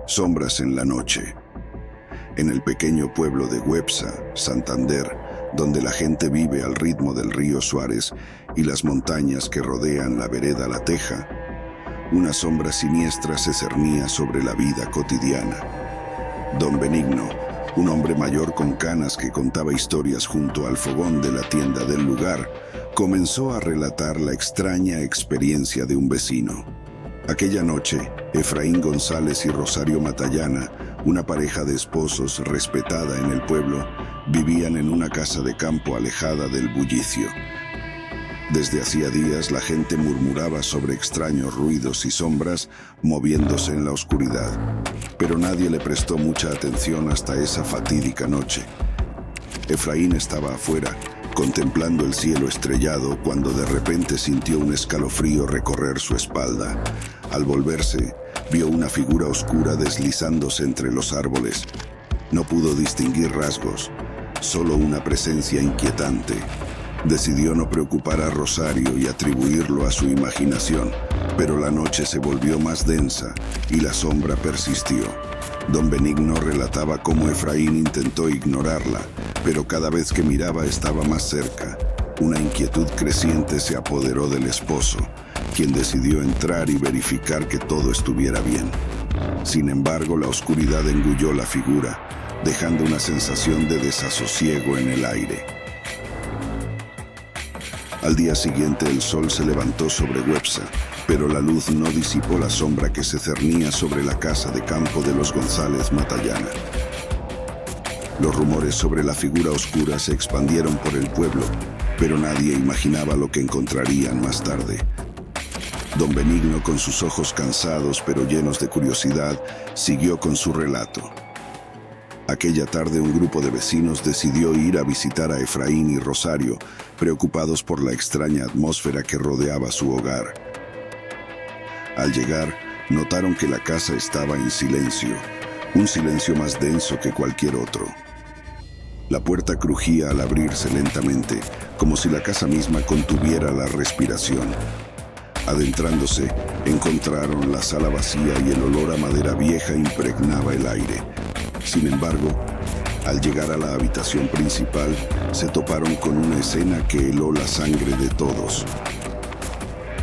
Sombras en la noche. En el pequeño pueblo de Websa, Santander, donde la gente vive al ritmo del río Suárez y las montañas que rodean la vereda La Teja, una sombra siniestra se cernía sobre la vida cotidiana. Don Benigno, un hombre mayor con canas que contaba historias junto al fogón de la tienda del lugar, comenzó a relatar la extraña experiencia de un vecino. Aquella noche, Efraín González y Rosario Matallana, una pareja de esposos respetada en el pueblo, vivían en una casa de campo alejada del bullicio. Desde hacía días la gente murmuraba sobre extraños ruidos y sombras moviéndose en la oscuridad, pero nadie le prestó mucha atención hasta esa fatídica noche. Efraín estaba afuera, contemplando el cielo estrellado, cuando de repente sintió un escalofrío recorrer su espalda. Al volverse, vio una figura oscura deslizándose entre los árboles. No pudo distinguir rasgos, solo una presencia inquietante. Decidió no preocupar a Rosario y atribuirlo a su imaginación, pero la noche se volvió más densa y la sombra persistió. Don Benigno relataba cómo Efraín intentó ignorarla, pero cada vez que miraba estaba más cerca. Una inquietud creciente se apoderó del esposo, quien decidió entrar y verificar que todo estuviera bien. Sin embargo, la oscuridad engulló la figura, dejando una sensación de desasosiego en el aire. Al día siguiente el sol se levantó sobre Websa, pero la luz no disipó la sombra que se cernía sobre la casa de campo de los González Matallana. Los rumores sobre la figura oscura se expandieron por el pueblo, pero nadie imaginaba lo que encontrarían más tarde. Don Benigno, con sus ojos cansados pero llenos de curiosidad, siguió con su relato. Aquella tarde un grupo de vecinos decidió ir a visitar a Efraín y Rosario, preocupados por la extraña atmósfera que rodeaba su hogar. Al llegar, notaron que la casa estaba en silencio, un silencio más denso que cualquier otro. La puerta crujía al abrirse lentamente, como si la casa misma contuviera la respiración. Adentrándose, encontraron la sala vacía y el olor a madera vieja impregnaba el aire. Sin embargo, al llegar a la habitación principal, se toparon con una escena que heló la sangre de todos.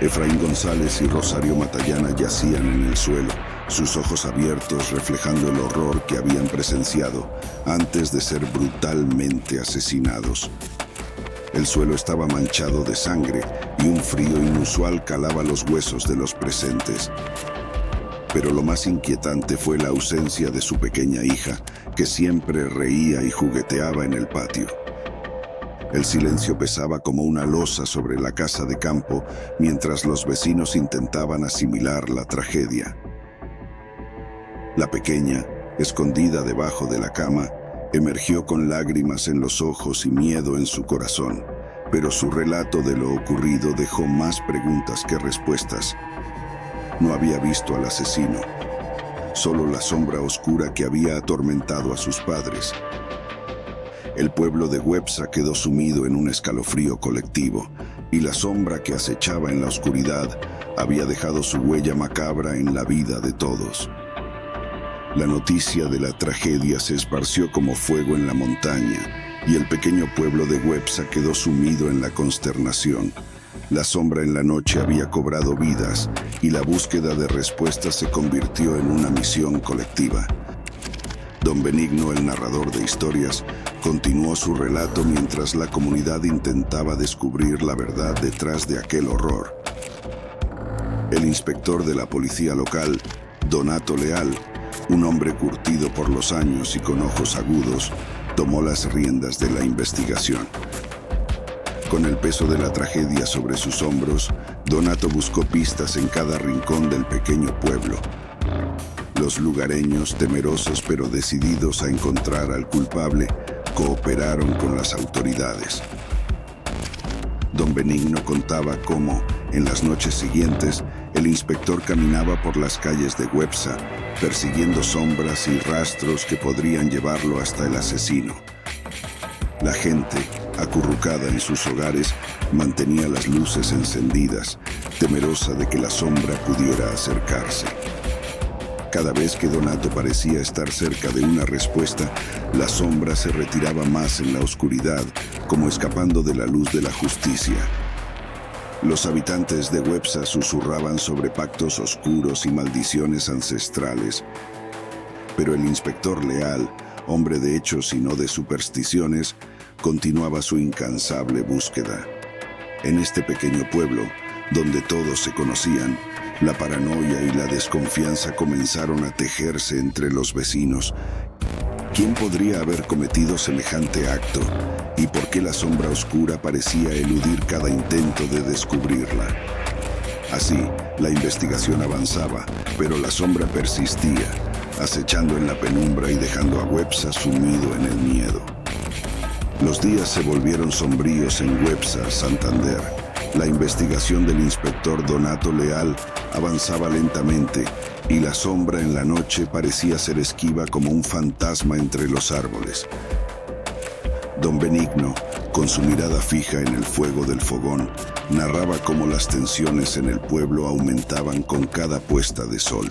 Efraín González y Rosario Matallana yacían en el suelo, sus ojos abiertos reflejando el horror que habían presenciado antes de ser brutalmente asesinados. El suelo estaba manchado de sangre y un frío inusual calaba los huesos de los presentes. Pero lo más inquietante fue la ausencia de su pequeña hija, que siempre reía y jugueteaba en el patio. El silencio pesaba como una losa sobre la casa de campo, mientras los vecinos intentaban asimilar la tragedia. La pequeña, escondida debajo de la cama, emergió con lágrimas en los ojos y miedo en su corazón, pero su relato de lo ocurrido dejó más preguntas que respuestas. No había visto al asesino, solo la sombra oscura que había atormentado a sus padres. El pueblo de Websa quedó sumido en un escalofrío colectivo, y la sombra que acechaba en la oscuridad había dejado su huella macabra en la vida de todos. La noticia de la tragedia se esparció como fuego en la montaña, y el pequeño pueblo de Websa quedó sumido en la consternación. La sombra en la noche había cobrado vidas, y la búsqueda de respuestas se convirtió en una misión colectiva. Don Benigno, el narrador de historias, continuó su relato mientras la comunidad intentaba descubrir la verdad detrás de aquel horror. El inspector de la policía local, Donato Leal, un hombre curtido por los años y con ojos agudos, tomó las riendas de la investigación. Con el peso de la tragedia sobre sus hombros, Donato buscó pistas en cada rincón del pequeño pueblo. Los lugareños, temerosos pero decididos a encontrar al culpable, cooperaron con las autoridades. Don Benigno contaba cómo, en las noches siguientes, el inspector caminaba por las calles de Websa, persiguiendo sombras y rastros que podrían llevarlo hasta el asesino. La gente, acurrucada en sus hogares, mantenía las luces encendidas, temerosa de que la sombra pudiera acercarse. Cada vez que Donato parecía estar cerca de una respuesta, la sombra se retiraba más en la oscuridad, como escapando de la luz de la justicia. Los habitantes de Websa susurraban sobre pactos oscuros y maldiciones ancestrales, pero el inspector leal, hombre de hechos y no de supersticiones, continuaba su incansable búsqueda. En este pequeño pueblo, donde todos se conocían, la paranoia y la desconfianza comenzaron a tejerse entre los vecinos. ¿Quién podría haber cometido semejante acto? ¿Y por qué la sombra oscura parecía eludir cada intento de descubrirla? Así, la investigación avanzaba, pero la sombra persistía, acechando en la penumbra y dejando a Websa sumido en el miedo. Los días se volvieron sombríos en Websa, Santander. La investigación del inspector Donato Leal avanzaba lentamente y la sombra en la noche parecía ser esquiva como un fantasma entre los árboles. Don Benigno, con su mirada fija en el fuego del fogón, narraba cómo las tensiones en el pueblo aumentaban con cada puesta de sol.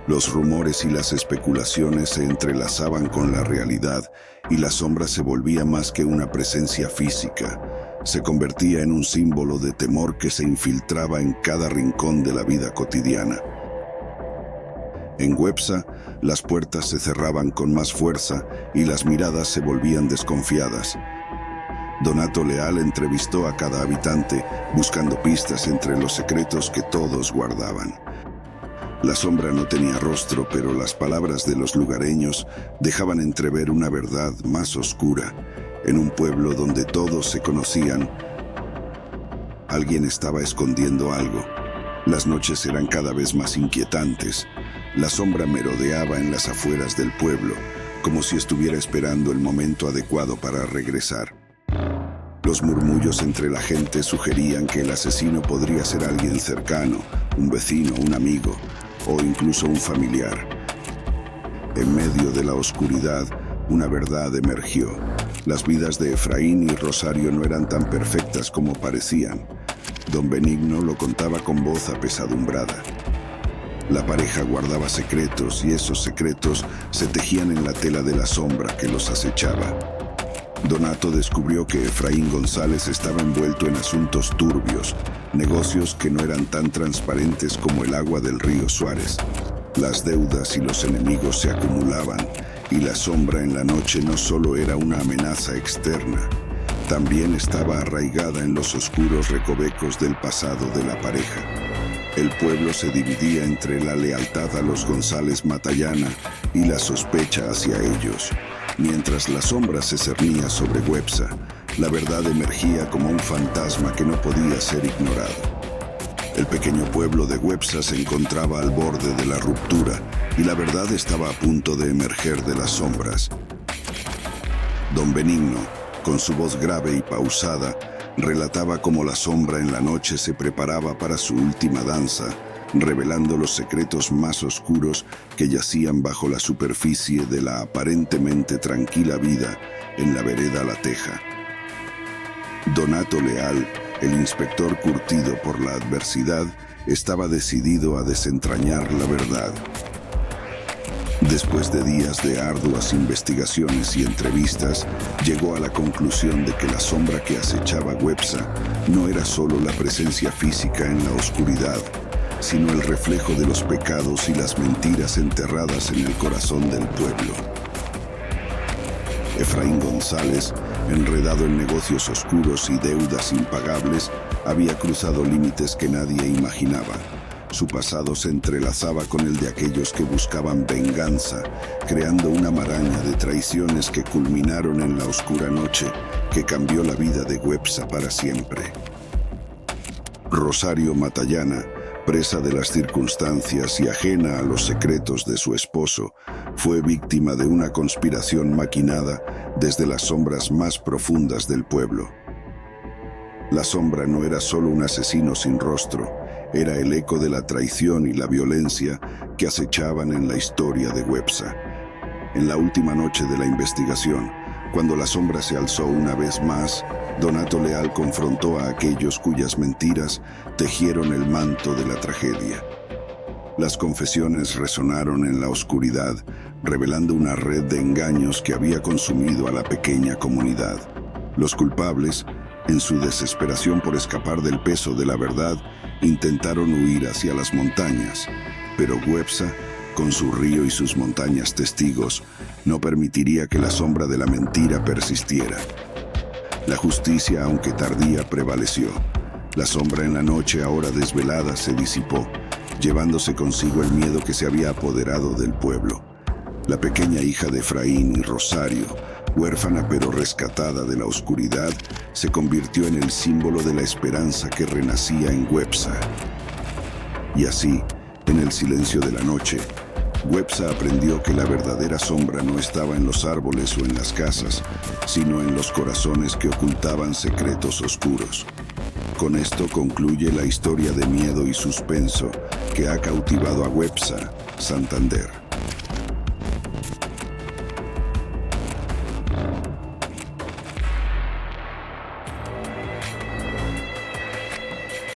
Los rumores y las especulaciones se entrelazaban con la realidad y la sombra se volvía más que una presencia física. Se convertía en un símbolo de temor que se infiltraba en cada rincón de la vida cotidiana. En Websa, las puertas se cerraban con más fuerza y las miradas se volvían desconfiadas. Donato Leal entrevistó a cada habitante, buscando pistas entre los secretos que todos guardaban. La sombra no tenía rostro, pero las palabras de los lugareños dejaban entrever una verdad más oscura. En un pueblo donde todos se conocían, alguien estaba escondiendo algo. Las noches eran cada vez más inquietantes. La sombra merodeaba en las afueras del pueblo, como si estuviera esperando el momento adecuado para regresar. Los murmullos entre la gente sugerían que el asesino podría ser alguien cercano, un vecino, un amigo o incluso un familiar. En medio de la oscuridad, una verdad emergió. Las vidas de Efraín y Rosario no eran tan perfectas como parecían. Don Benigno lo contaba con voz apesadumbrada. La pareja guardaba secretos y esos secretos se tejían en la tela de la sombra que los acechaba. Donato descubrió que Efraín González estaba envuelto en asuntos turbios, negocios que no eran tan transparentes como el agua del río Suárez. Las deudas y los enemigos se acumulaban, y la sombra en la noche no solo era una amenaza externa, también estaba arraigada en los oscuros recovecos del pasado de la pareja. El pueblo se dividía entre la lealtad a los González Matallana y la sospecha hacia ellos. Mientras la sombra se cernía sobre Websa, la verdad emergía como un fantasma que no podía ser ignorado. El pequeño pueblo de Websa se encontraba al borde de la ruptura y la verdad estaba a punto de emerger de las sombras. Don Benigno, con su voz grave y pausada, relataba cómo la sombra en la noche se preparaba para su última danza, revelando los secretos más oscuros que yacían bajo la superficie de la aparentemente tranquila vida en la vereda La Teja. Donato Leal, el inspector curtido por la adversidad, estaba decidido a desentrañar la verdad. Después de días de arduas investigaciones y entrevistas, llegó a la conclusión de que la sombra que acechaba Websa no era solo la presencia física en la oscuridad, sino el reflejo de los pecados y las mentiras enterradas en el corazón del pueblo. Efraín González, enredado en negocios oscuros y deudas impagables, había cruzado límites que nadie imaginaba. Su pasado se entrelazaba con el de aquellos que buscaban venganza, creando una maraña de traiciones que culminaron en la oscura noche que cambió la vida de Websa para siempre. Rosario Matallana, presa de las circunstancias y ajena a los secretos de su esposo, fue víctima de una conspiración maquinada desde las sombras más profundas del pueblo. La sombra no era solo un asesino sin rostro, era el eco de la traición y la violencia que acechaban en la historia de Websa. En la última noche de la investigación, cuando la sombra se alzó una vez más, Donato Leal confrontó a aquellos cuyas mentiras tejieron el manto de la tragedia. Las confesiones resonaron en la oscuridad, revelando una red de engaños que había consumido a la pequeña comunidad. Los culpables, en su desesperación por escapar del peso de la verdad, intentaron huir hacia las montañas, pero Websa, con su río y sus montañas testigos, no permitiría que la sombra de la mentira persistiera. La justicia, aunque tardía, prevaleció. La sombra en la noche, ahora desvelada, se disipó, llevándose consigo el miedo que se había apoderado del pueblo. La pequeña hija de Efraín y Rosario, huérfana pero rescatada de la oscuridad, se convirtió en el símbolo de la esperanza que renacía en Websa. Y así, en el silencio de la noche, Websa aprendió que la verdadera sombra no estaba en los árboles o en las casas, sino en los corazones que ocultaban secretos oscuros. Con esto concluye la historia de miedo y suspenso que ha cautivado a Websa, Santander.